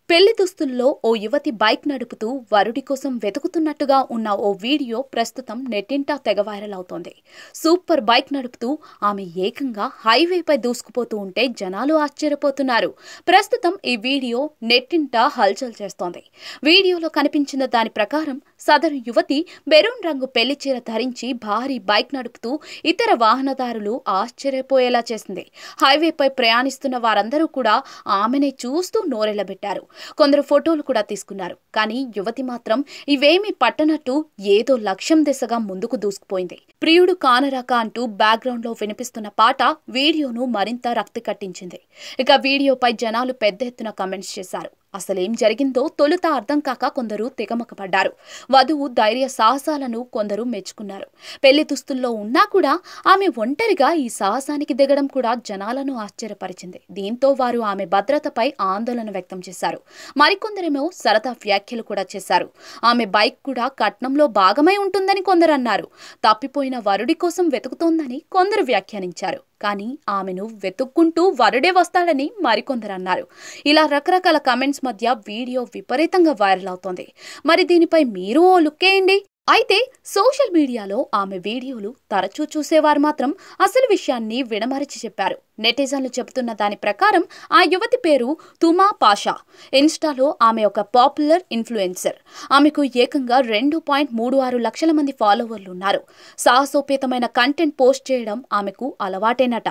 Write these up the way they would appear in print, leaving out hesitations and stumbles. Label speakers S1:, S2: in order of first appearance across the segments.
S1: పెళ్లి దుస్తుల్లో ఓ యువతి బైక్ నడుపుతూ వరుడి కోసం వెతుకుతున్నట్టుగా ఉన్న ఓ వీడియో ప్రస్తుతం నెట్టింటా తెగ వైరల్ అవుతోంది. సూపర్ బైక్ నడుపుతూ ఆమె ఏకంగా హైవేపై దూసుకుపోతూ ఉంటే జనాలు ఆశ్చర్యపోతున్నారు. ప్రస్తుతం ఈ వీడియో నెట్టింటా హల్చల్ చేస్తోంది. వీడియోలో కనిపించిన దాని ప్రకారం సదరు యువతి మెరూన్ రంగు పెళ్లి చీర ధరించి భారీ బైక్ నడుపుతూ ఇతర వాహనదారులు ఆశ్చర్యపోయేలా చేసింది. హైవేపై ప్రయాణిస్తున్న వారందరూ కూడా ఆమెనే చూస్తూ నోరెళ్లబెట్టారు. కొందరు ఫోటోలు కూడా తీసుకున్నారు. కానీ యువతి మాత్రం ఇవేమీ పట్టనట్టు ఏదో లక్ష్యం దిశగా ముందుకు దూసుకుపోయింది. ప్రియుడు కానరాక అంటూ బ్యాక్గ్రౌండ్ లో వినిపిస్తున్న పాట వీడియోను మరింత రక్తి కట్టించింది. ఇక వీడియోపై జనాలు పెద్ద ఎత్తున కామెంట్స్ చేశారు. అసలేం జరిగిందో తొలుత అర్థం కాక కొందరు తికమకపడ్డారు. వధువు ధైర్య సాహసాలను కొందరు మెచ్చుకున్నారు. పెళ్లి దుస్తుల్లో ఉన్నా కూడా ఆమె ఒంటరిగా ఈ సాహసానికి దిగడం కూడా జనాలను ఆశ్చర్యపరిచింది. దీంతో వారు ఆమె భద్రతపై ఆందోళన వ్యక్తం చేశారు. మరికొందరేమో సరదా వ్యాఖ్యలు కూడా చేశారు. ఆమె బైక్ కూడా కట్నంలో భాగమై ఉంటుందని కొందరు అన్నారు. తప్పిపోయిన వరుడి కోసం వెతుకుతోందని కొందరు వ్యాఖ్యానించారు. కానీ ఆమెను వెతుక్కుంటూ వరుడే వస్తాడని మరికొందరు అన్నారు. ఇలా రకరకాల కామెంట్స్ మధ్య వీడియో విపరీతంగా వైరల్ అవుతోంది. మరి దీనిపై మీరు ఓ లుక్కేయండి. అయితే సోషల్ మీడియాలో ఆమె వీడియోలు తరచూ చూసేవారు మాత్రం అసలు విషయాన్ని విడమరిచి చెప్పారు. నెటిజన్లు చెబుతున్న దాని ప్రకారం ఆ యువతి పేరు తుమా పాషా. ఇన్స్టాలో ఆమె ఒక పాపులర్ ఇన్ఫ్లుయెన్సర్. ఆమెకు ఏకంగా 2.36 లక్షల మంది ఫాలోవర్లు ఉన్నారు. సాహసోపేతమైన కంటెంట్ పోస్ట్ చేయడం ఆమెకు అలవాటేనట.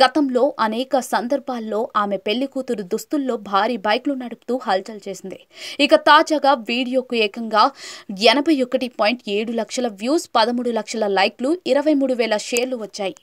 S1: గతంలో అనేక సందర్భాల్లో ఆమె పెళ్లి కూతురు దుస్తుల్లో భారీ బైక్లు నడుపుతూ హల్చల్ చేసింది. ఇక తాజాగా వీడియోకు ఏకంగా 81.7 లక్షల వ్యూస్, 13 లక్షల లైక్లు, 23,000 షేర్లు వచ్చాయి.